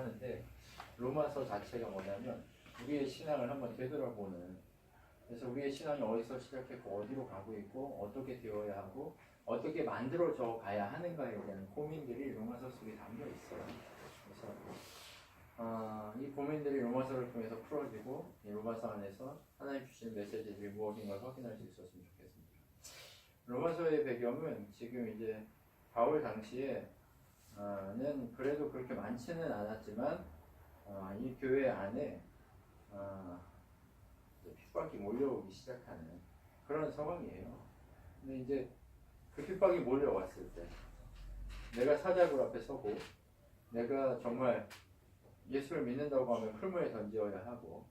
하는데 로마서 자체가 뭐냐면 우리의 신앙을 한번 되돌아보는, 그래서 우리의 신앙이 어디서 시작했고 어디로 가고 있고 어떻게 되어야 하고 어떻게 만들어져 가야 하는가에 대한 고민들이 로마서 속에 담겨 있어요. 그래서 이 고민들이 로마서를 통해서 풀어지고 이 로마서 안에서 하나님 주신 메시지들이 무엇인가 확인할 수 있었으면 좋겠습니다. 로마서의 배경은 지금 이제 바울 당시에는 그래도 그렇게 많지는 않았지만 이 교회 안에 핍박이 몰려오기 시작하는 그런 상황이에요. 근데 이제 그 핍박이 몰려왔을 때 내가 사자굴 앞에 서고 내가 정말 예수를 믿는다고 하면 풀무에 던져야 하고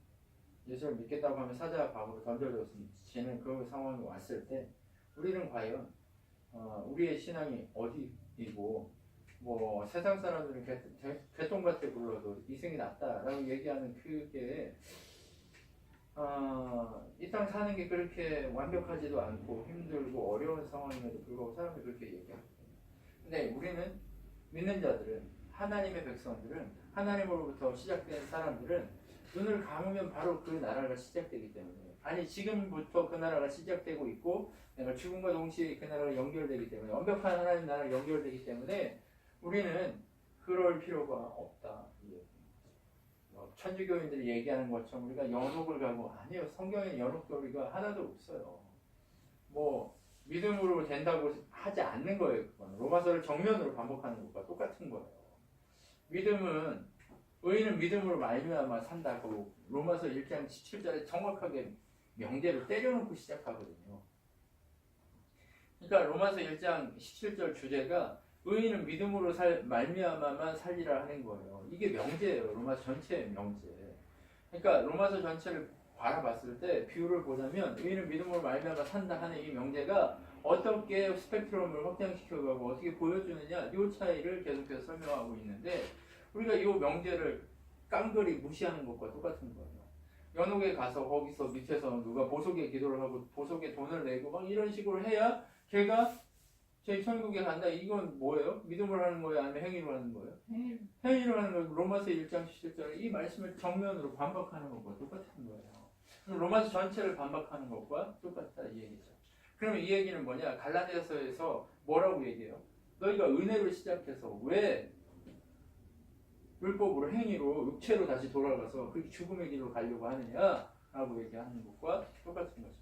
예수를 믿겠다고 하면 사자 밖으로 던져지는 그 상황이 왔을 때 우리는 과연 우리의 신앙이 어디이고 뭐 세상 사람들은 개똥같이 굴러도 이승이 낫다라고 얘기하는 그게 이 땅 사는 게 그렇게 완벽하지도 않고 힘들고 어려운 상황임에도 불구하고 사람들이 그렇게 얘기하거든요. 근데 우리는 믿는 자들은, 하나님의 백성들은, 하나님으로부터 시작된 사람들은 눈을 감으면 바로 그 나라가 시작되기 때문에, 아니 지금부터 그 나라가 시작되고 있고 내가 죽음과 동시에 그 나라가 연결되기 때문에, 완벽한 하나님 나라가 연결되기 때문에 우리는 그럴 필요가 없다. 천주교인들이 얘기하는 것처럼 우리가 연옥을 가고, 아니요, 성경에 연옥 교리가 하나도 없어요. 뭐 믿음으로 된다고 하지 않는 거예요. 그건 로마서를 정면으로 반복하는 것과 똑같은 거예요. 믿음은, 의인은 믿음으로 말미암아 산다고 로마서 1장 17절에 정확하게 명제를 때려놓고 시작하거든요. 그러니까 로마서 1장 17절 주제가 의인은 믿음으로 말미암아만 살리라 하는 거예요. 이게 명제예요. 로마서 전체의 명제. 그러니까 로마서 전체를 바라봤을 때 비유를 보자면 의인은 믿음으로 말미암아 산다 하는 이 명제가 어떻게 스펙트럼을 확장시켜가고 어떻게 보여주느냐, 이 차이를 계속해서 설명하고 있는데 우리가 이 명제를 깡그리 무시하는 것과 똑같은 거예요. 연옥에 가서 거기서 밑에서 누가 보석에 기도를 하고 보석에 돈을 내고 막 이런 식으로 해야 걔가 저희 천국에 간다. 이건 뭐예요? 믿음으로 하는 거예요? 아니면 행위로 하는 거예요? 행위로 하는 거예요. 로마서 1장 17절에 이 말씀을 정면으로 반박하는 것과 똑같은 거예요. 로마서 전체를 반박하는 것과 똑같다 이 얘기죠. 그러면 이 얘기는 뭐냐? 갈라디아서에서 뭐라고 얘기해요? 너희가 은혜로 시작해서 왜 율법으로, 행위로, 육체로 다시 돌아가서 그 죽음의 길로 가려고 하느냐라고 얘기하는 것과 똑같은 거죠.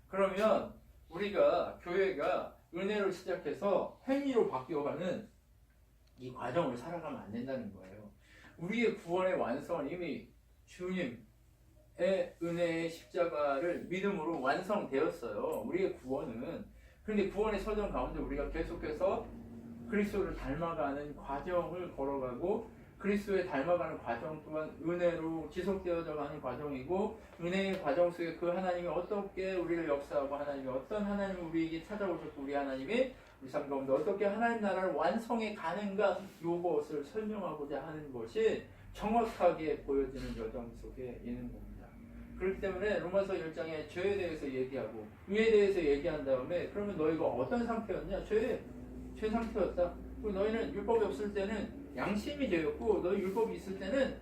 그러면 우리가, 교회가 은혜로 시작해서 행위로 바뀌어가는 이 과정을 살아가면 안 된다는 거예요. 우리의 구원의 완성은 이미 주님의 은혜의 십자가를 믿음으로 완성되었어요. 우리의 구원은. 그런데 구원의 서정 가운데 우리가 계속해서 그리스도를 닮아가는 과정을 걸어가고, 그리스도에 닮아가는 과정 또한 은혜로 지속되어져 가는 과정이고, 은혜의 과정 속에 그 하나님이 어떻게 우리를 역사하고, 하나님이 어떤 하나님을 우리에게 찾아오셨고, 우리 하나님이 우리 삶 가운데 어떻게 하나님 나라를 완성해 가는가, 이것을 설명하고자 하는 것이 정확하게 보여지는 여정 속에 있는 겁니다. 그렇기 때문에 로마서 1장에 죄에 대해서 얘기하고 의에 대해서 얘기한 다음에, 그러면 너희가 어떤 상태였냐? 죄 상태였다. 그리고 너희는 율법이 없을 때는 양심이 되었고, 너희 율법이 있을 때는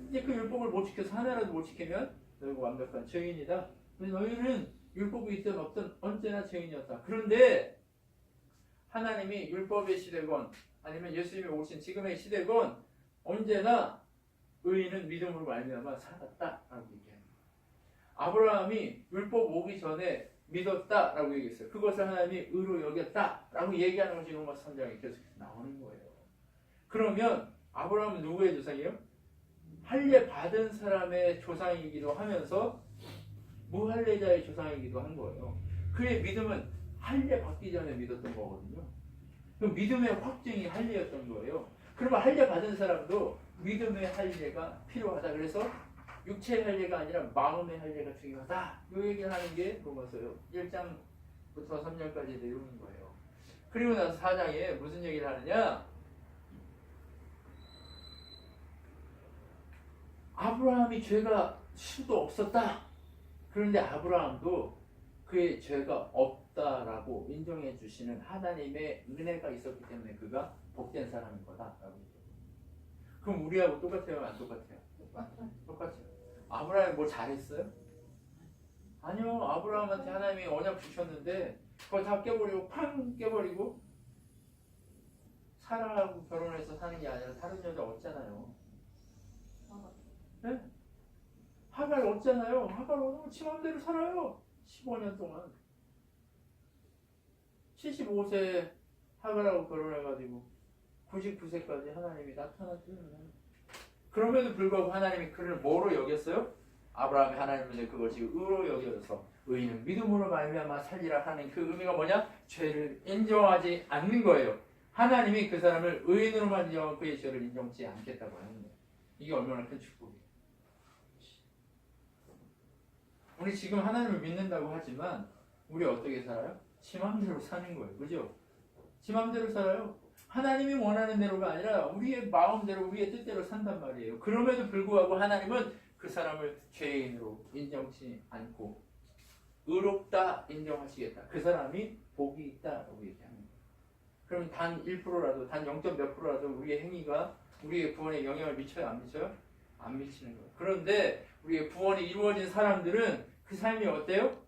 이제 그 율법을 못 지켜서 하나라도 못 지키면 너희가 완벽한 죄인이다. 너희는 율법이 있든 없든 언제나 죄인이었다. 그런데 하나님이 율법의 시대건 아니면 예수님이 오신 지금의 시대건 언제나 의인은 믿음으로 말미암아 살았다라고 얘기합니다. 아브라함이 율법 오기 전에 믿었다라고 얘기했어요. 그것을 하나님이 의로 여겼다라고 얘기하는 것이 로마서 3장에 계속 나오는 거예요. 그러면 아브라함은 누구의 조상이에요? 할례 받은 사람의 조상이기도 하면서 무할례자의 조상이기도 한 거예요. 그의 믿음은 할례 받기 전에 믿었던 거거든요. 그럼 믿음의 확증이 할례였던 거예요. 그러면 할례 받은 사람도 믿음의 할례가 필요하다. 그래서 육체의 할례가 아니라 마음의 할례가 중요하다. 이 얘기를 하는 게 로마서요. 1장부터 3장까지 내용인 거예요. 그리고 나서 4장에 무슨 얘기를 하느냐? 아브라함이 죄가 수도 없었다. 그런데 아브라함도 그의 죄가 없다라고 인정해 주시는 하나님의 은혜가 있었기 때문에 그가 복된 사람인 거다라고 얘기해요. 그럼 우리하고 똑같아요? 안 똑같아요? 똑같아요. 아브라함이 뭐 잘했어요? 아니요. 아브라함한테 하나님이 언약 주셨는데 그거 다 깨버리고 팡 깨버리고 사라하고 결혼해서 사는 게 아니라 다른 여자 없잖아요. 네? 하갈 없잖아요. 하갈 오늘 지 맘대로 살아요. 15년 동안. 75세 하갈하고 결혼해가지고 99세까지 하나님이 나타났죠. 그럼에도 불구하고 하나님이 그를 뭐로 여겼어요? 아브라함이 하나님의 그것이 의로 여겨서 의인은 믿음으로 말미암아 살리라 하는 그 의미가 뭐냐? 죄를 인정하지 않는 거예요. 하나님이 그 사람을 의인으로만 인정하고 그의 죄를 인정치 않겠다고 하는 거예요. 이게 얼마나 큰 축복이에요. 우리 지금 하나님을 믿는다고 하지만 우리 어떻게 살아요? 지 맘대로 사는 거예요. 그죠? 지 맘대로 살아요. 하나님이 원하는 대로가 아니라 우리의 마음대로 우리의 뜻대로 산단 말이에요. 그럼에도 불구하고 하나님은 그 사람을 죄인으로 인정치 않고 의롭다 인정하시겠다. 그 사람이 복이 있다라고 얘기합니다. 그럼 단 1%라도 단 0. 몇 %라도 우리의 행위가 우리의 구원에 영향을 미쳐요? 안 미쳐요? 안 미치는 거예요. 그런데 우리의 구원이 이루어진 사람들은 그 삶이 어때요?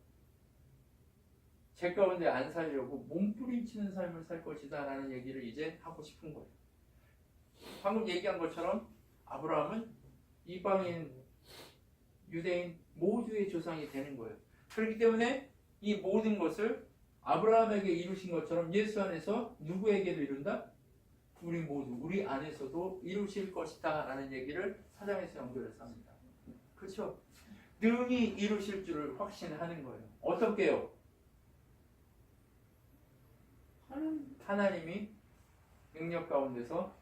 제 가운데 안 살려고 몸부림치는 삶을 살 것이다 라는 얘기를 이제 하고 싶은 거예요. 방금 얘기한 것처럼 아브라함은 이방인, 유대인 모두의 조상이 되는 거예요. 그렇기 때문에 이 모든 것을 아브라함에게 이루신 것처럼 예수 안에서 누구에게도 이룬다? 우리 모두, 우리 안에서도 이루실 것이다 라는 얘기를 4장에서 연결해서 합니다. 그렇죠? 능히 이루실 줄을 확신하는 거예요. 어떻게요? 하나님이 능력 가운데서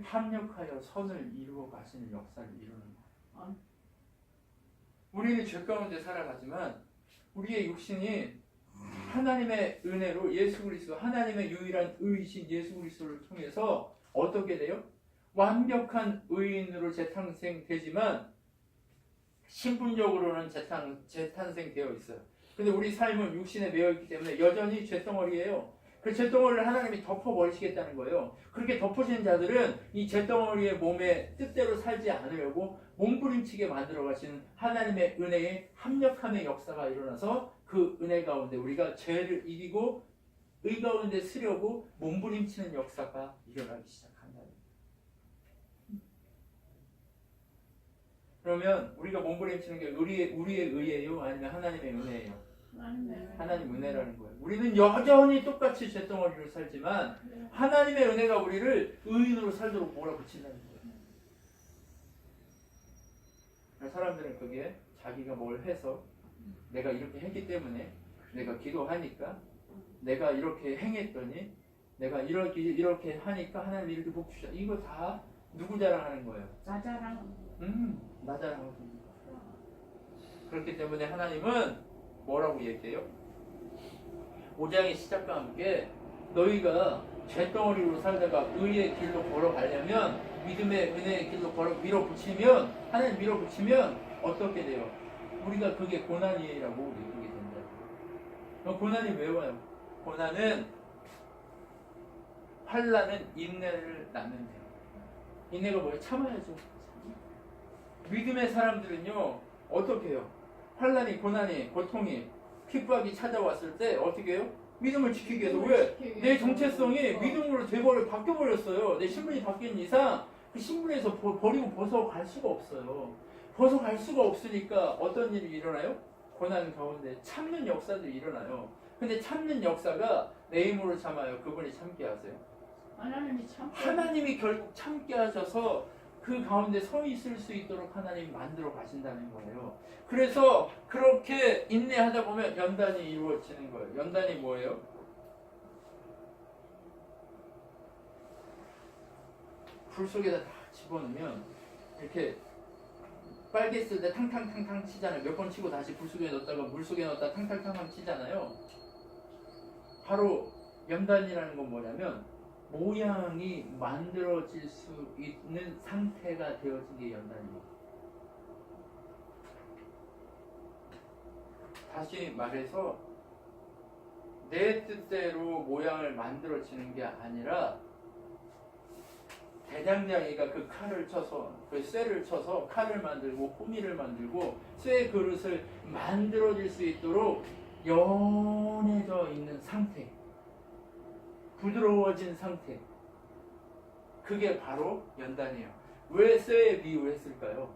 합력하여 선을 이루어 가시는 역사를 이루는 거예요. 우리는 죄 가운데 살아가지만 우리의 육신이 하나님의 은혜로 예수 그리스도, 하나님의 유일한 의이신 예수 그리스도를 통해서 어떻게 돼요? 완벽한 의인으로 재탄생되지만 신분적으로는 재탄생되어 있어요. 근데 우리 삶은 육신에 매여 있기 때문에 여전히 죄덩어리예요. 그 죄덩어리를 하나님이 덮어버리시겠다는 거예요. 그렇게 덮으신 자들은 이 죄덩어리의 몸에 뜻대로 살지 않으려고 몸부림치게 만들어 가시는 하나님의 은혜의 합력함의 역사가 일어나서 그 은혜 가운데 우리가 죄를 이기고 의 가운데 쓰려고 몸부림치는 역사가 일어나기 시작한다. 그러면 우리가 몸부림치는 게 우리의 의예요? 아니면 하나님의 은혜예요? 하나님 은혜라는 거예요. 우리는 여전히 똑같이 죄덩어리로 살지만 하나님의 은혜가 우리를 의인으로 살도록 몰아붙인다는 거예요. 사람들은 그게 자기가 뭘 해서 내가 이렇게 했기 때문에 내가 기도하니까 내가 이렇게 행했더니 내가 이렇게 하니까 하나님 이렇게 복 주셔. 이거 다 누구 자랑하는 거예요? 나 자랑. 나 자랑하는 거예요. 그렇기 때문에 하나님은 뭐라고 얘기해요? 5장의 시작과 함께 너희가 죄덩어리로 살다가 의의 길로 걸어가려면 믿음의 은혜의 길로 밀어붙이면 하나님 밀어붙이면 어떻게 돼요? 우리가 그게 고난이라고 얘기하게 된다. 고난이 왜 와요? 고난은 환난은 인내를 낳는데요. 인내가 뭐예요? 참아야죠. 믿음의 사람들은요 어떻게 해요? 환난이, 고난이, 고통이, 핍박이 찾아왔을 때 어떻게 해요? 믿음을 지키기 위해서. 왜? 내 정체성이 믿음으로 바뀌어버렸어요. 내 신분이 바뀐 이상 그 신분에서 버리고 벗어갈 수가 없어요. 벗어갈 수가 없으니까 어떤 일이 일어나요? 고난 가운데 참는 역사들이 일어나요. 근데 참는 역사가 내 힘으로 참아요? 그분이 참게 하세요? 하나님이 결국 참게 하셔서 그 가운데 서 있을 수 있도록 하나님이 만들어 가신다는 거예요. 그래서 그렇게 인내하다 보면 연단이 이루어지는 거예요. 연단이 뭐예요? 불 속에다 다 집어넣으면 이렇게 빨개 있을 때 탕탕탕탕 치잖아요. 몇 번 치고 다시 불 속에 넣었다가 물 속에 넣었다가 탕탕탕탕 치잖아요. 바로 연단이라는 건 뭐냐면 모양이 만들어질 수 있는 상태가 되어진 게 연단이에요. 다시 말해서 내 뜻대로 모양을 만들어지는 게 아니라 대장장이가 그 칼을 쳐서 그 쇠를 쳐서 칼을 만들고 호미를 만들고 쇠 그릇을 만들어질 수 있도록 연해져 있는 상태, 부드러워진 상태, 그게 바로 연단이에요. 왜 쇠에 비유했을까요?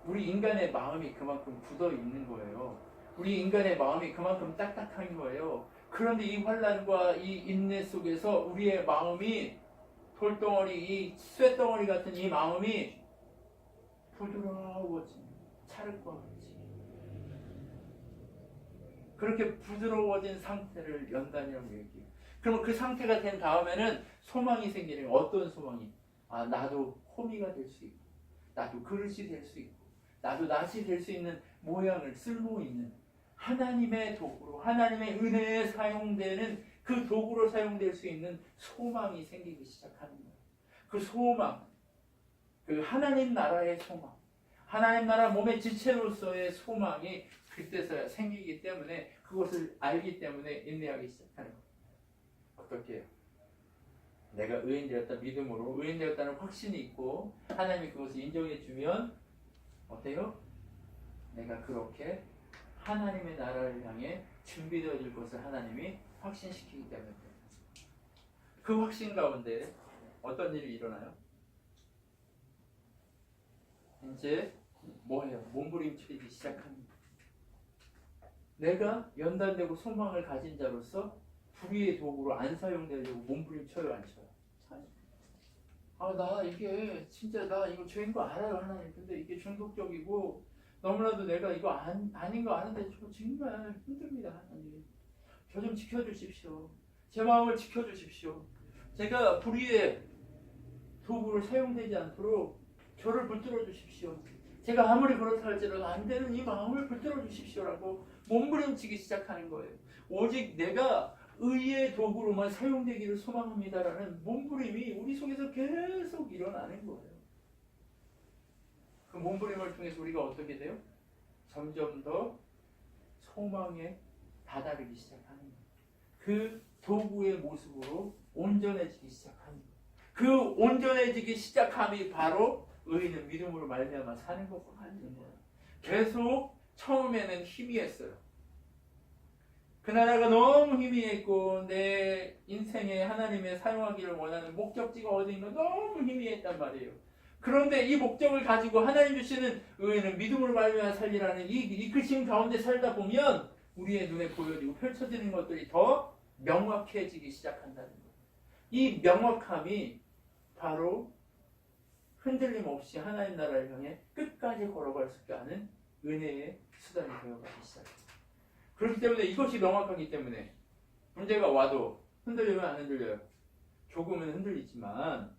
우리 인간의 마음이 그만큼 굳어 있는 거예요. 우리 인간의 마음이 그만큼 딱딱한 거예요. 그런데 이 환난과 이 인내 속에서 우리의 마음이 돌덩어리, 이 쇠덩어리 같은 이 마음이 부드러워진 찰과 같이 그렇게 부드러워진 상태를 연단이라고 얘기해요. 그러면 그 상태가 된 다음에는 소망이 생기는 거예요. 어떤 소망이? 아, 나도 호미가 될 수 있고, 나도 그릇이 될 수 있고, 나도 낫이 될 수 있는 모양을 쓸모 있는 하나님의 도구로, 하나님의 은혜에 사용되는 그 도구로 사용될 수 있는 소망이 생기기 시작하는 거예요. 그 소망, 그 하나님 나라의 소망, 하나님 나라 몸의 지체로서의 소망이 그때서야 생기기 때문에, 그것을 알기 때문에 인내하기 시작하는 거예요. 어떻게 해요? 내가 의인되었다 믿음으로 의인되었다는 확신이 있고 하나님이 그것을 인정해 주면 어때요? 내가 그렇게 하나님의 나라를 향해 준비되어질 것을 하나님이 확신시키기 때문에 그 확신 가운데 어떤 일이 일어나요? 이제 뭐해요? 몸부림치기 시작합니다. 내가 연단되고 소망을 가진 자로서 불의의 도구로 안 사용되려고 몸부림쳐요, 안 쳐요? 아, 나 이게 진짜 나 이거 죄인 거 알아요, 하나님. 근데 이게 중독적이고 너무나도 내가 이거 아닌 거 아는데 저 정말 힘듭니다, 하나님. 저 좀 지켜주십시오. 제 마음을 지켜주십시오. 제가 불의의 도구를 사용되지 않도록 저를 붙들어 주십시오. 제가 아무리 그렇다 할지라도 안 되는 이 마음을 붙들어 주십시오라고 몸부림치기 시작하는 거예요. 오직 내가 의의 도구로만 사용되기를 소망합니다라는 몸부림이 우리 속에서 계속 일어나는 거예요. 그 몸부림을 통해서 우리가 어떻게 돼요? 점점 더 소망에 다다르기 시작하는 거예요. 그 도구의 모습으로 온전해지기 시작하는 거예요. 그 온전해지기 시작함이 바로 의인은 믿음으로 말미암아 사는 것과 같은 거예요. 계속 처음에는 희미했어요. 그 나라가 너무 희미했고 내 인생에 하나님의 사용하기를 원하는 목적지가 어디인가 너무 희미했단 말이에요. 그런데 이 목적을 가지고 하나님 주시는 의인은 믿음으로 말미암아 살리라는 이 글씨 가운데 살다 보면 우리의 눈에 보여지고 펼쳐지는 것들이 더 명확해지기 시작한다는 거예요. 이 명확함이 바로 흔들림 없이 하나님 나라를 향해 끝까지 걸어갈 수 있게 하는 은혜의 수단이 되어가기 시작해요. 그렇기 때문에 이것이 명확하기 때문에 문제가 와도 흔들리면 안 흔들려요. 조금은 흔들리지만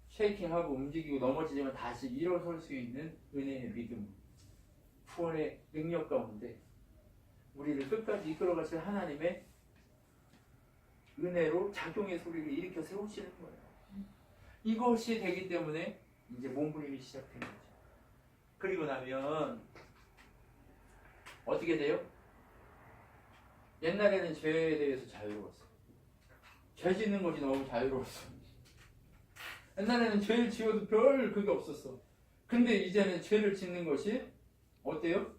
쉐이킹하고 움직이고 넘어지지만 다시 일어설 수 있는 은혜의 믿음, 구원의 능력 가운데 우리를 끝까지 이끌어가실 하나님의 은혜로 작용의 소리를 일으켜 세우시는 거예요. 이것이 되기 때문에 이제 몸부림이 시작된 거죠. 그리고 나면 어떻게 돼요? 옛날에는 죄에 대해서 자유로웠어요. 죄 짓는 것이 너무 자유로웠어요. 옛날에는 죄를 지어도 별 그게 없었어. 근데 이제는 죄를 짓는 것이 어때요?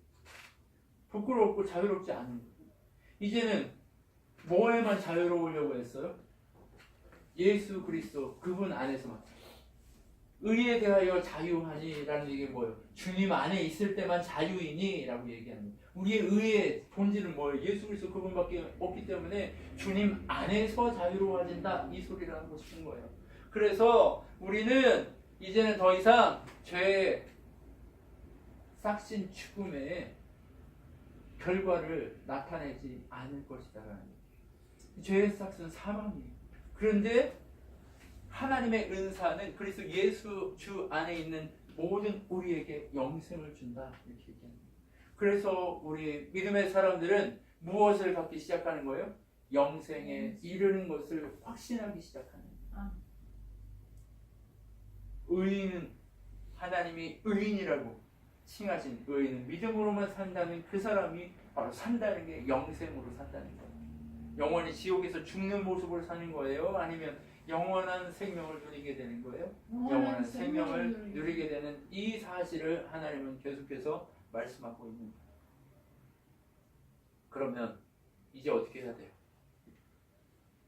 부끄럽고 자유롭지 않은 거예요. 이제는 뭐에만 자유로우려고 했어요? 예수 그리스도 그분 안에서만. 의에 대하여 자유하니라는 얘기 뭐예요? 주님 안에 있을 때만 자유이니? 라고 얘기하는 거예요. 우리의 의의 본질은 뭐예요? 예수 그리스도 그분밖에 없기 때문에 주님 안에서 자유로워진다 이 소리를 하고 싶은 거예요. 그래서 우리는 이제는 더 이상 죄의 싹신 죽음의 결과를 나타내지 않을 것이다라는 얘기예요. 죄의 싹은 사망이에요. 그런데 하나님의 은사는 그리스도 예수 주 안에 있는 모든 우리에게 영생을 준다 이렇게 얘기합니다. 그래서 우리 믿음의 사람들은 무엇을 갖기 시작하는 거예요? 영생에 이르는 것을 확신하기 시작하는 거예요. 의인은 하나님이 의인이라고 칭하신 의인은 믿음으로만 산다는 그 사람이 바로 산다는 게 영생으로 산다는 거예요. 영원히 지옥에서 죽는 모습으로 사는 거예요? 아니면 영원한 생명을 누리게 되는 거예요. 영원한 생명을 누리게 되는 이 사실을 하나님은 계속해서 말씀하고 있는 거예요. 그러면 이제 어떻게 해야 돼요?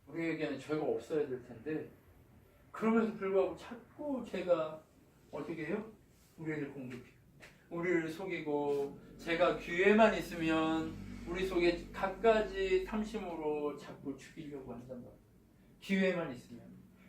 우리에게는 죄가 없어야 될 텐데 그럼에도 불구하고 자꾸 죄가 어떻게 해요? 우리를 공격해요. 우리를 속이고 죄가 기회만 있으면 우리 속에 갖가지 탐심으로 자꾸 죽이려고 한단 말이에요. 기회만 있으면.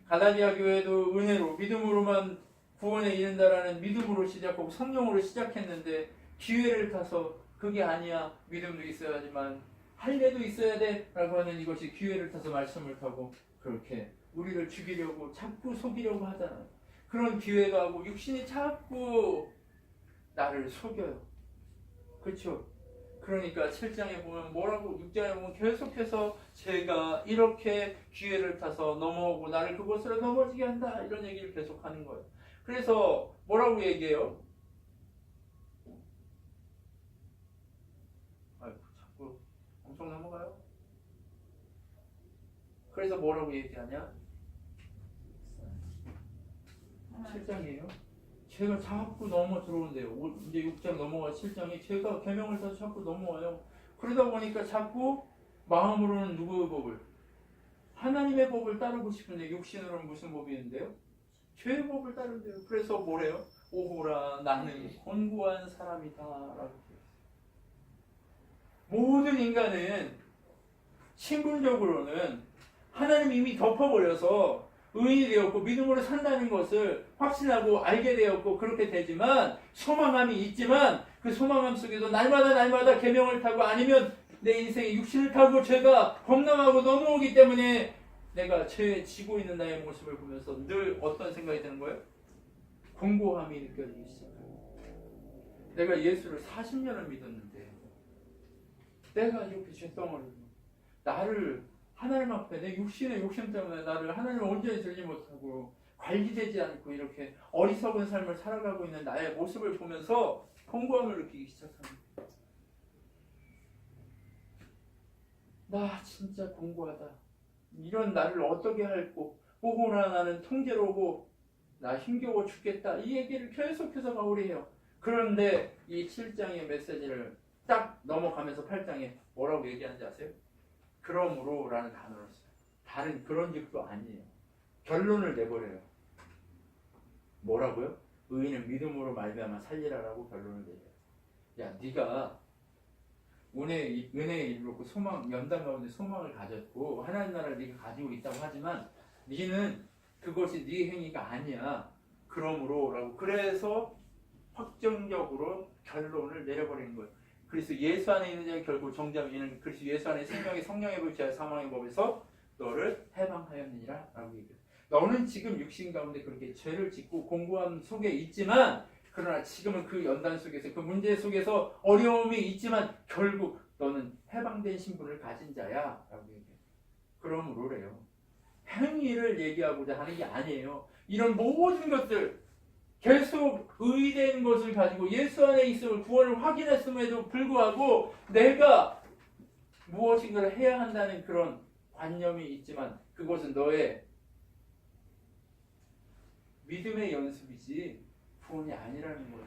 갈라디아 교회도 은혜로 믿음으로만 구원에 이른다라는 믿음으로 시작하고 성령으로 시작했는데 기회를 타서 그게 아니야. 믿음도 있어야지만 할례도 있어야 돼 라고 하는 이것이 기회를 타서 말씀을 타고 그렇게 우리를 죽이려고 자꾸 속이려고 하잖아요. 그런 기회가 오고 육신이 자꾸 나를 속여요. 그렇죠? 그러니까 7장에 보면 뭐라고 6장에 보면 계속해서 제가 이렇게 기회를 타서 넘어오고 나를 그곳으로 넘어지게 한다 이런 얘기를 계속하는 거예요. 그래서 뭐라고 얘기해요? 아이고 자꾸 엄청 넘어가요. 그래서 뭐라고 얘기하냐? 7장이에요. 죄가 자꾸 넘어 들어온대요. 이제 6장 넘어가 7장이 죄가 계명을 타서 자꾸 넘어와요. 그러다 보니까 자꾸 마음으로는 누구의 법을? 하나님의 법을 따르고 싶은데 육신으로는 무슨 법이 있는데요? 죄의 법을 따른대요. 그래서 뭐래요? 오호라 나는 곤고한 사람이다 라고 했어요. 모든 인간은 신분적으로는 하나님이 이미 덮어버려서 의인이 되었고 믿음으로 산다는 것을 확신하고 알게 되었고 그렇게 되지만 소망함이 있지만 그 소망함 속에도 날마다 계명을 타고 아니면 내 인생에 육신을 타고 죄가 범람하고 넘어오기 때문에 내가 죄에 지고 있는 나의 모습을 보면서 늘 어떤 생각이 드는 거예요? 공고함이 느껴지기 시작해요. 내가 예수를 40년을 믿었는데 내가 이렇게 죄덩어리로 나를 하나님 앞에 내 육신의 욕심 때문에 나를 하나님을 온전히 들지 못하고 관리되지 않고 이렇게 어리석은 삶을 살아가고 있는 나의 모습을 보면서 공고함을 느끼기 시작합니다. 나 진짜 공고하다. 이런 나를 어떻게 할꼬 오호라 나는 통제로고 나 힘겨워 죽겠다. 이 얘기를 계속해서 바울이 해요. 그런데 이 7장의 메시지를 딱 넘어가면서 8장에 뭐라고 얘기하는지 아세요? 그러므로 라는 단어를 써요. 다른 그런 직도 아니에요. 결론을 내버려요. 뭐라고요? 의인은 믿음으로 말미암아 살리라라고 결론을 내려요. 야, 네가 은혜에 이르고 소망, 연단 가운데 소망을 가졌고 하나님 나라를 네가 가지고 있다고 하지만 네는 그것이 네 행위가 아니야. 그러므로 라고 그래서 확정적으로 결론을 내려버리는 거예요. 그리스도 예수 안에 있는 자는 결국 정죄함이 있는 그리스도 예수 안에 생명의 성령의 법이자 사망의 법에서 너를 해방하였느니라 라고 얘기해요. 너는 지금 육신 가운데 그렇게 죄를 짓고 공고함 속에 있지만 그러나 지금은 그 연단 속에서 그 문제 속에서 어려움이 있지만 결국 너는 해방된 신분을 가진 자야 라고 얘기해요. 그러므로래요. 행위를 얘기하고자 하는 게 아니에요. 이런 모든 것들 계속 의된 것을 가지고 예수 안에 있음을 구원을 확인했음에도 불구하고 내가 무엇인가를 해야 한다는 그런 관념이 있지만 그것은 너의 믿음의 연습이지 구원이 아니라는 거예요.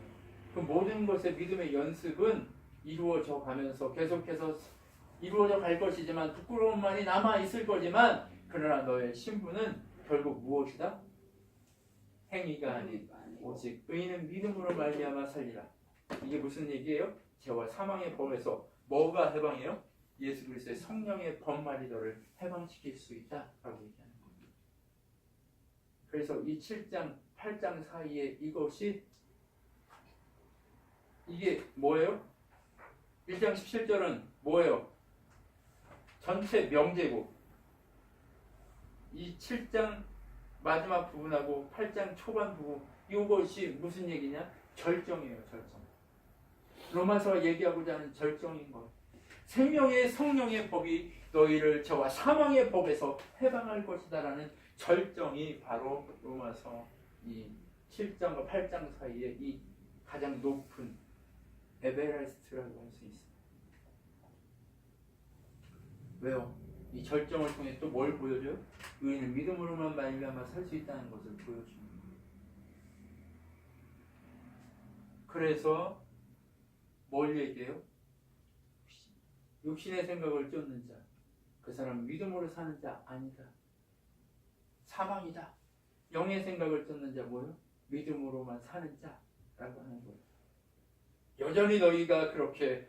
그 모든 것의 믿음의 연습은 이루어져 가면서 계속해서 이루어져 갈 것이지만 부끄러움만이 남아 있을 거지만 그러나 너의 신분은 결국 무엇이다? 행위가 아닌 오직 의인은 믿음으로 말미암아 살리라. 이게 무슨 얘기예요? 죄와 사망의 법에서 뭐가 해방해요? 예수 그리스도의 성령의 법만이 너를 해방시킬 수 있다라고 얘기하는 겁니다. 그래서 이 7장, 8장 사이에 이것이 이게 뭐예요? 1장 17절은 뭐예요? 전체 명제고 이 7장 마지막 부분하고 8장 초반 부분 이것이 무슨 얘기냐? 절정이에요. 절정. 로마서가 얘기하고자 하는 절정인 거예요. 생명의 성령의 법이 너희를 저와 사망의 법에서 해방할 것이다 라는 절정이 바로 로마서 이 7장과 8장 사이에 이 가장 높은 에베레스트라고 할 수 있습니다. 왜요? 이 절정을 통해 또 뭘 보여줘요? 의인은 믿음으로만 말미암아 살 수 있다는 것을 보여줍니다. 그래서 뭘 얘기해요? 육신의 생각을 쫓는 자, 그 사람은 믿음으로 사는 자 아니다. 사망이다. 영의 생각을 쫓는 자 뭐요? 믿음으로만 사는 자라고 하는 거예요. 여전히 너희가 그렇게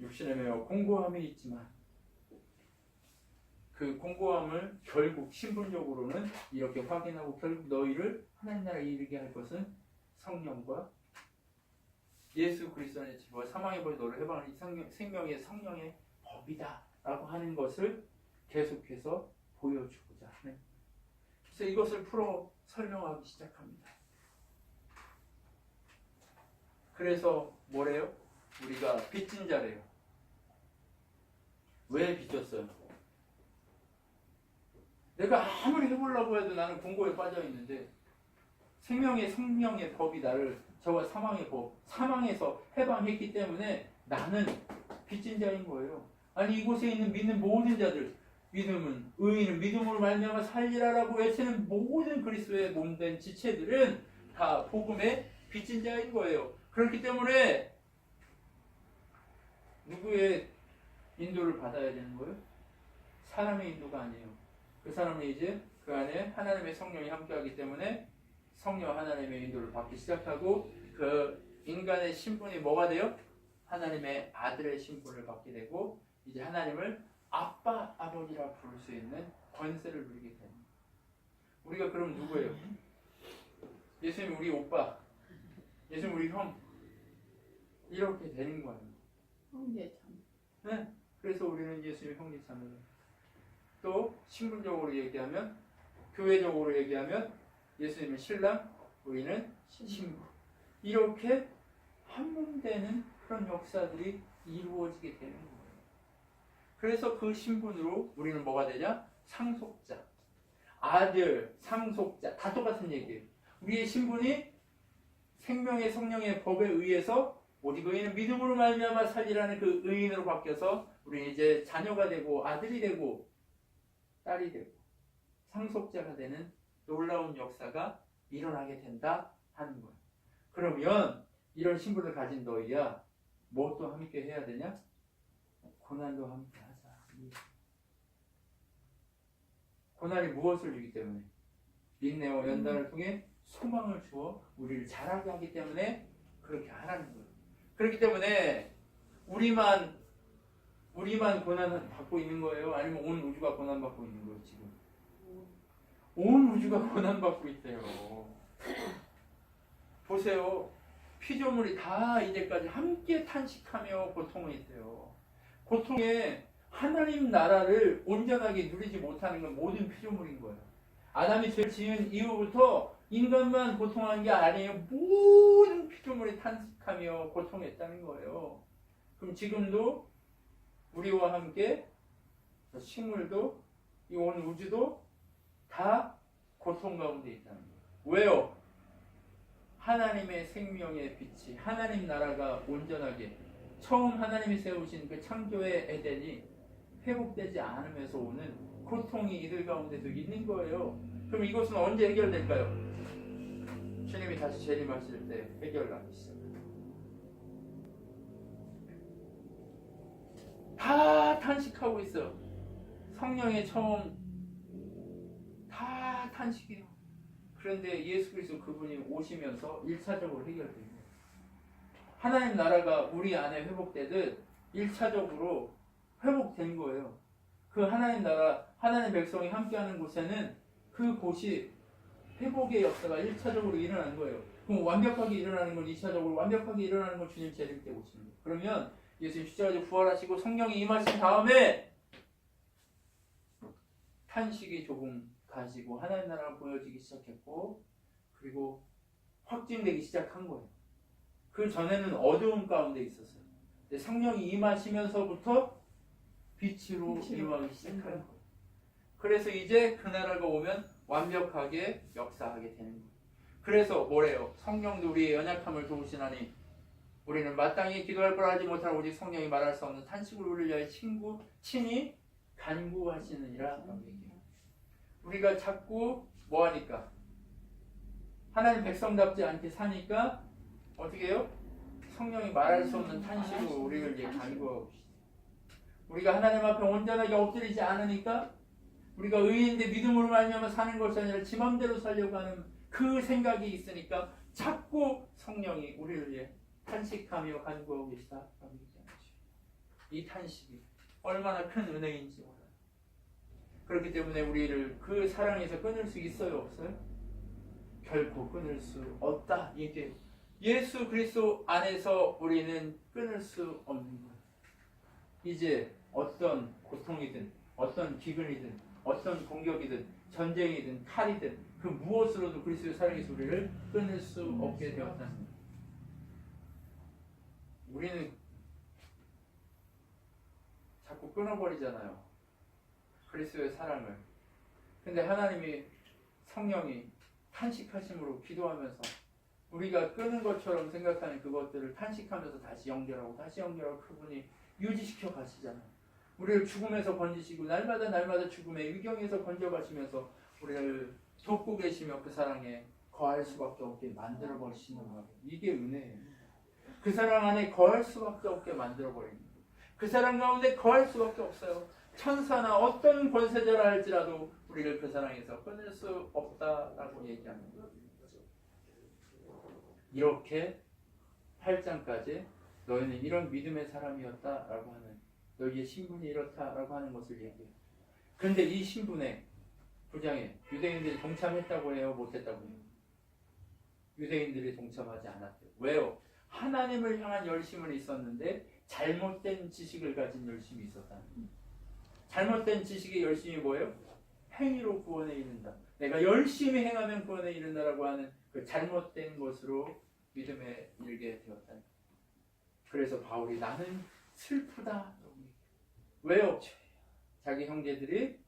육신에 매어 공고함이 있지만 그 공고함을 결국 신분적으로는 이렇게 확인하고 결국 너희를 하나님 나라에 이르게 할 것은 성령과 예수 그리스도의 지혜와 사망의 법이 너를 해방하는 생명의 성령의 법이다 라고 하는 것을 계속해서 보여주고자 하는. 그래서 이것을 풀어 설명하기 시작합니다. 그래서 뭐래요? 우리가 빚진 자래요. 왜 빚졌어요? 내가 아무리 해보려고 해도 나는 공고에 빠져 있는데 생명의 성령의 법이 나를 저와 사망의 법, 사망에서 해방했기 때문에 나는 빚진 자인 거예요. 아니 이곳에 있는 믿는 모든 자들, 믿음은 의인은 믿음으로 말미암아 살리라라고 외치는 모든 그리스도의 몸된 지체들은 다 복음의 빚진 자인 거예요. 그렇기 때문에 누구의 인도를 받아야 되는 거예요? 사람의 인도가 아니에요. 그 사람은 이제 그 안에 하나님의 성령이 함께하기 때문에 성령 하나님의 인도를 받기 시작하고 그 인간의 신분이 뭐가 돼요? 하나님의 아들의 신분을 받게 되고 이제 하나님을 아빠, 아버지라 부를 수 있는 권세를 누리게 됩니다. 우리가 그럼 누구예요? 예수님 우리 오빠, 예수님 우리 형 이렇게 되는 거예요. 형제참. 네. 그래서 우리는 예수님 형제자매예요. 또 신분적으로 얘기하면 교회적으로 얘기하면 예수님은 신랑, 우리는 신부. 이렇게 한 몸 되는 그런 역사들이 이루어지게 되는 거예요. 그래서 그 신분으로 우리는 뭐가 되냐? 상속자, 아들, 상속자 다 똑같은 얘기예요. 우리의 신분이 생명의 성령의 법에 의해서 오직 의인은 믿음으로 말미암아 살리라는 그 의인으로 바뀌어서 우리는 이제 자녀가 되고 아들이 되고 딸이 되고 상속자가 되는 놀라운 역사가 일어나게 된다 하는 거예요. 그러면 이런 신분을 가진 너희야 무엇도 함께 해야 되냐? 고난도 함께 하자. 고난이 무엇을 주기 때문에? 인내와 연단을 통해 소망을 주어 우리를 자라게 하기 때문에 그렇게 하라는 거예요. 그렇기 때문에 우리만 고난 받고 있는 거예요? 아니면 온 우주가 고난 받고 있는 거예요? 지금 온 우주가 고난 받고 있대요. 보세요. 피조물이 다 이제까지 함께 탄식하며 고통을 했대요. 고통에 하나님 나라를 온전하게 누리지 못하는 건 모든 피조물인 거예요. 아담이 죄를 지은 이후부터 인간만 고통한 게 아니에요. 모든 피조물이 탄식하며 고통했다는 거예요. 그럼 지금도 우리와 함께 식물도 이 온 우주도 다 고통 가운데 있다는 거예요. 왜요? 하나님의 생명의 빛이 하나님 나라가 온전하게 처음 하나님이 세우신 그 창조의 에덴이 회복되지 않으면서 오는 고통이 이들 가운데도 있는 거예요. 그럼 이것은 언제 해결될까요? 주님이 다시 재림하실 때 해결나기 시작합니다. 다 탄식하고 있어. 성령의 처음 다 탄식이에요. 그런데 예수 그리스도 그분이 오시면서 1차적으로 해결돼요. 하나님 나라가 우리 안에 회복되듯 1차적으로 회복된 거예요. 그 하나님 나라, 하나님 백성이 함께하는 곳에는 그 곳이 회복의 역사가 1차적으로 일어나는 거예요. 그럼 완벽하게 일어나는 건 2차적으로, 완벽하게 일어나는 건 주님 재림 때 오시는 거예요. 그러면 예수님 십자가에서 부활하시고 성령이 임하신 다음에 탄식이 조금 가지고 하나님 나라가 보여지기 시작했고 그리고 확증되기 시작한 거예요. 그 전에는 어두움 가운데 있었어요. 근데 성령이 임하시면서부터 빛으로 임하기 시작한 거예요. 그래서 이제 그 나라가 오면 완벽하게 역사하게 되는 거예요. 그래서 뭐래요? 성령도 우리의 연약함을 도우시나니 우리는 마땅히 기도할 걸 하지 못하는 오직 성령이 말할 수 없는 탄식을 울릴 자의 친히 간구하시느니라 라고 얘기해요. 우리가 자꾸 뭐하니까? 하나님 백성답지 않게 사니까 어떻게 해요? 성령이 말할 수 없는 탄식으로 우리를 이제 간구하고 계시죠. 우리가 하나님 앞에 온전하게 엎드리지 않으니까 우리가 의인인데 믿음으로 말미암아 사는 것이 아니라 지 맘대로 살려고 하는 그 생각이 있으니까 자꾸 성령이 우리를 위해 탄식하며 간구하고 계시다. 이 탄식이 얼마나 큰 은혜인지 몰라요. 그렇기 때문에 우리를 그 사랑에서 끊을 수 있어요? 없어요? 결코 끊을 수 없다. 이게 예수 그리스도 안에서 우리는 끊을 수 없는 거예요. 이제 어떤 고통이든 어떤 기근이든 어떤 공격이든 전쟁이든 칼이든 그 무엇으로도 그리스도의 사랑에서 우리를 끊을 수 없게 되었다는 거예요. 우리는 자꾸 끊어버리잖아요. 그리스도의 사랑을. 근데 하나님이 성령이 탄식하심으로 기도하면서 우리가 끊은 것처럼 생각하는 그것들을 탄식하면서 다시 연결하고 그분이 유지시켜 가시잖아요. 우리를 죽음에서 건지시고 날마다 죽음의 위경에서 건져가시면서 우리를 돕고 계시며 그 사랑에 거할 수밖에 없게 만들어 버리시는 거예요. 이게 은혜예요. 그 사랑 안에 거할 수밖에 없게 만들어 버리는 거예요. 그 사랑 가운데 거할 수밖에 없어요. 천사나 어떤 권세자라 할지라도 우리를 그 사랑에서 끊을 수 없다라고 얘기하는 거예요. 이렇게 8장까지 너희는 이런 믿음의 사람이었다라고 하는, 너희의 신분이 이렇다라고 하는 것을 얘기해요. 그런데 이 신분에 9장에 유대인들이 동참했다고 해요? 못했다고 해요? 유대인들이 동참하지 않았대요. 왜요? 하나님을 향한 열심은 있었는데 잘못된 지식을 가진 열심이 있었다는 거예요. 잘못된 지식의 열심이 뭐예요? 행위로 구원에 이른다. 내가 열심히 행하면 구원에 이른다라고 하는 그 잘못된 것으로 믿음에 이르게 되었다. 그래서 바울이 나는 슬프다. 왜요? 자기 형제들이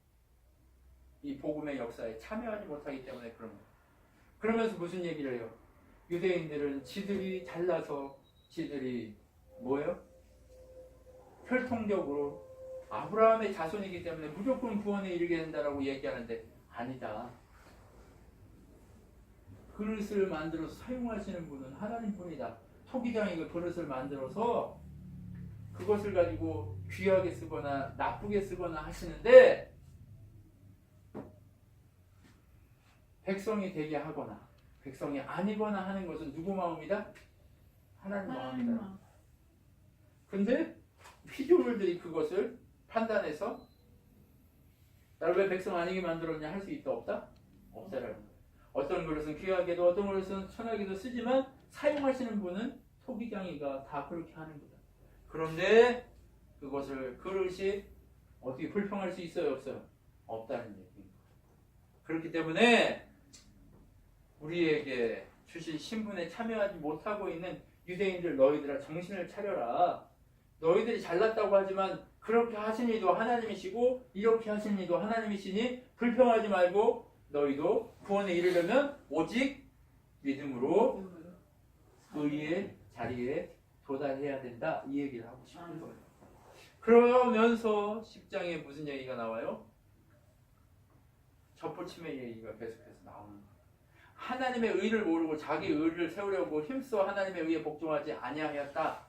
이 복음의 역사에 참여하지 못하기 때문에 그런 거예요. 그러면서 무슨 얘기를 해요? 유대인들은 지들이 잘나서 지들이 뭐예요? 혈통적으로 아브라함의 자손이기 때문에 무조건 구원에 이르게 된다라고 얘기하는데 아니다. 그릇을 만들어서 사용하시는 분은 하나님뿐이다. 토기장이 그 그릇을 만들어서 그것을 가지고 귀하게 쓰거나 나쁘게 쓰거나 하시는데 백성이 되게 하거나 백성이 아니거나 하는 것은 누구 마음이다? 하나님 마음이다. 근데 피조물들이 그것을 판단해서 나를 왜 백성 아니게 만들었냐 할 수 있다 없다? 없다라는 거예요. 어떤 그릇은 귀하게도 어떤 그릇은 천하게도 쓰지만 사용하시는 분은 토기장이가 다 그렇게 하는 거다. 그런데 그것을 그릇이 어떻게 불평할 수 있어요 없어요? 없다는 얘기입니다. 그렇기 때문에 우리에게 주신 신분에 참여하지 못하고 있는 유대인들 너희들아 정신을 차려라. 너희들이 잘났다고 하지만 그렇게 하신 이도 하나님이시고 이렇게 하신 이도 하나님이시니 불평하지 말고 너희도 구원에 이르려면 오직 믿음으로 의의 자리에 도달해야 된다. 이 얘기를 하고 싶은 거예요. 그러면서 10장에 무슨 얘기가 나와요? 젖붙임의 얘기가 계속해서 나오는 거예요. 하나님의 의를 모르고 자기 의를 세우려고 힘써 하나님의 의에 복종하지 아니하였다.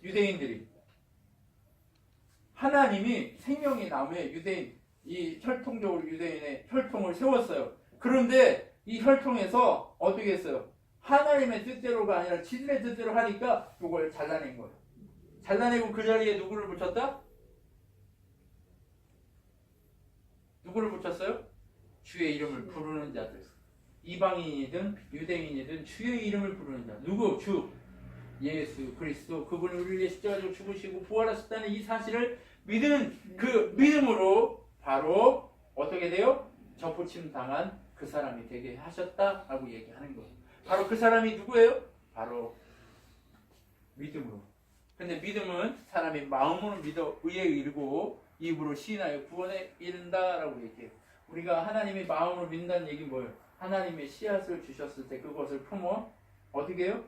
유대인들이 하나님이 생명의 나무에 유대인 이 혈통적으로 유대인의 혈통을 세웠어요. 그런데 이 혈통에서 어떻게 했어요? 하나님의 뜻대로가 아니라 지들의 뜻대로 하니까 이걸 잘라낸 거예요. 잘라내고 그 자리에 누구를 붙였다? 누구를 붙였어요? 주의 이름을 부르는 자들. 이방인이든 유대인이든 주의 이름을 부르는 자. 누구? 주. 예수 그리스도. 그분이 우리를 위해 십자가로 죽으시고 부활하셨다는 이 사실을 믿은 그 믿음으로 바로 어떻게 돼요? 접붙임 당한 그 사람이 되게 하셨다라고 얘기하는 거예요. 바로 그 사람이 누구예요? 바로 믿음으로. 근데 믿음은 사람이 마음으로 믿어 의에 이르고 입으로 시인하여 구원에 이른다라고 얘기해요. 우리가 하나님의 마음으로 믿는다는 얘기는 뭐예요? 하나님의 씨앗을 주셨을 때 그것을 품어 어떻게 해요?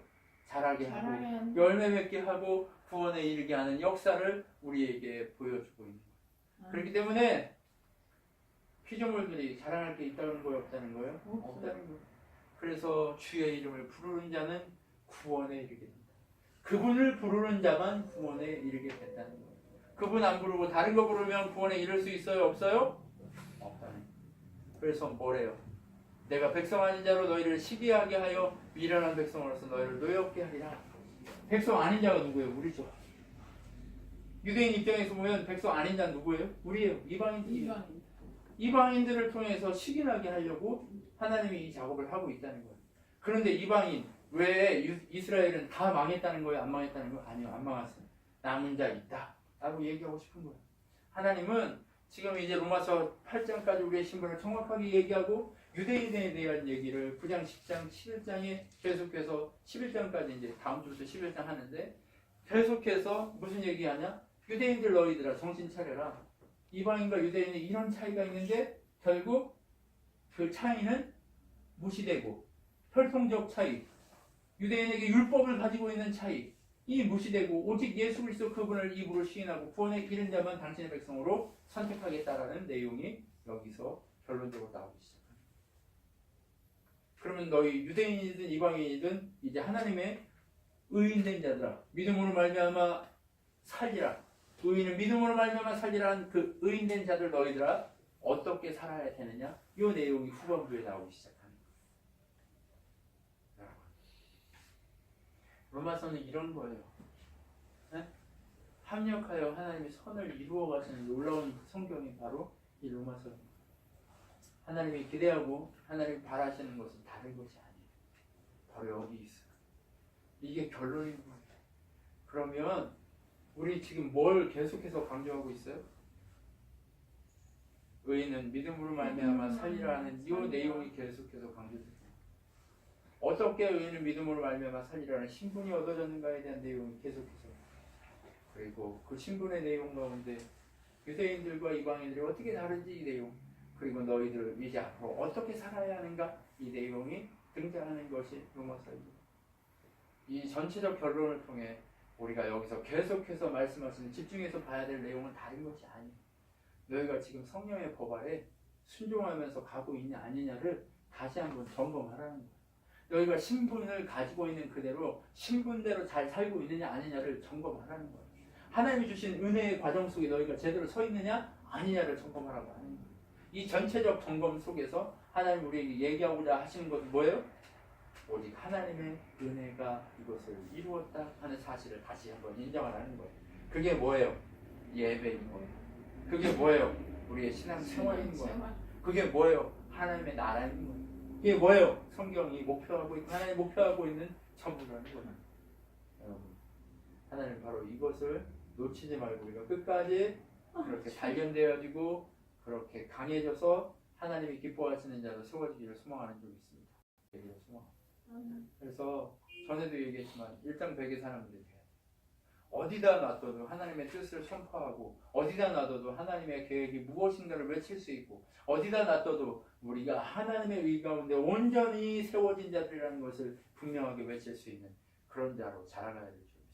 자라게 하고 열매 맺게 하고 구원에 이르게 하는 역사를 우리에게 보여주고 있는 거예요. 그렇기 때문에 피조물들이 자랑할 게 있다는 거예요, 없다는 거예요? 없다는 거예요. 그래서 주의 이름을 부르는 자는 구원에 이르게 된다. 그분을 부르는 자만 구원에 이르게 된다는 거예요. 그분 안 부르고 다른 거 부르면 구원에 이를 수 있어요? 없어요? 없다는 거예요. 그래서 뭐래요? 내가 백성 아닌 자로 너희를 시기하게 하여 미련한 백성으로서 너희를 노엽게 하리라. 백성 아닌 자가 누구예요? 우리죠. 유대인 입장에서 보면 백성 아닌 자는 누구예요? 우리예요. 이방인들이에요. 이방인들을 통해서 시기나게 하려고 하나님이 이 작업을 하고 있다는 거예요. 그런데 이방인, 왜 이스라엘은 다 망했다는 거예요? 안 망했다는 거예요? 아니요, 안 망했어요. 남은 자 있다 라고 얘기하고 싶은 거예요. 하나님은 지금 이제 로마서 8장까지 우리의 신분을 정확하게 얘기하고 유대인에 대한 얘기를 9장, 10장, 11장에 계속해서 11장까지 이제 다음 주부터 11장 하는데 계속해서 무슨 얘기하냐? 유대인들 너희들아 정신 차려라. 이방인과 유대인의 이런 차이가 있는데 결국 그 차이는 무시되고 혈통적 차이, 유대인에게 율법을 가지고 있는 차이, 이 무시되고 오직 예수 그리스도 그분을 입으로 시인하고 구원의 기른 자만 당신의 백성으로 선택하겠다라는 내용이 여기서 결론적으로 나오기 시작합니다. 그러면 너희 유대인이든 이방인이든 이제 하나님의 의인된 자들아 믿음으로 말미암아 살리라. 의인은 믿음으로 말미암아 살리라는 그 의인된 자들 너희들아 어떻게 살아야 되느냐? 이 내용이 후반부에 나오기 시작합니다. 로마서는 이런 거예요. 네? 합력하여 하나님의 선을 이루어 가시는 놀라운 성경이 바로 이 로마서입니다. 하나님이 기대하고 하나님이 바라시는 것은 다른 것이 아니에요. 바로 여기 있어요. 이게 결론인 거예요. 그러면 우리 지금 뭘 계속해서 강조하고 있어요? 의인은 믿음으로 말미암아 살리라는 이 내용이 계속해서 강조돼요. 어떻게 의인은 믿음으로 말미암아 살리라는 신분이 얻어졌는가에 대한 내용이 계속해서, 그리고 그 신분의 내용 가운데 유대인들과 이방인들이 어떻게 다른지 이 내용, 그리고 너희들 이제 앞으로 어떻게 살아야 하는가 이 내용이 등장하는 것이 로마서입니다. 이 전체적 결론을 통해 우리가 여기서 계속해서 말씀하시는 집중해서 봐야 될 내용은 다른 것이 아니에요. 너희가 지금 성령의 법 아래 순종하면서 가고 있냐 아니냐를 다시 한번 점검하라는 거예요. 너희가 신분을 가지고 있는 그대로 신분대로 잘 살고 있느냐 아니냐를 점검하라는 거예요. 하나님이 주신 은혜의 과정 속에 너희가 제대로 서 있느냐 아니냐를 점검하라고 하는 거예요. 이 전체적 점검 속에서 하나님 우리에게 얘기하고자 하시는 것은 뭐예요? 오직 하나님의 은혜가 이것을 이루었다 하는 사실을 다시 한번 인정하라는 거예요. 그게 뭐예요? 예배인 거예요. 그게 뭐예요? 우리의 신앙 생활인 거예요. 그게 뭐예요? 하나님의 나라인 거예요. 이게 뭐예요? 성경이 목표하고 있고 하나님이 목표하고 있는 전부라는 거예요. 여러분, 하나님 바로 이것을 놓치지 말고 우리가 끝까지 그렇게 발견되어지고 그렇게 강해져서 하나님이 기뻐하시는 자로 세워지기를 소망하는 쪽이 있습니다. 그래서 전에도 얘기했지만 일당백의 사람들이 돼요. 어디다 놔둬도 하나님의 뜻을 선포하고 어디다 놔둬도 하나님의 계획이 무엇인가를 외칠 수 있고 어디다 놔둬도 우리가 하나님의 의 가운데 온전히 세워진 자들이라는 것을 분명하게 외칠 수 있는 그런 자로 자라가야 될 줄 믿습니다.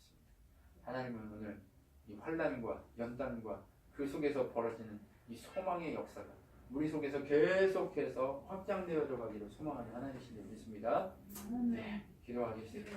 하나님은 오늘 이 환난과 연단과 그 속에서 벌어지는 이 소망의 역사가 우리 속에서 계속해서 확장되어져 가기를 소망하는 하나님이신 줄 믿습니다. 네, 기도하겠습니다.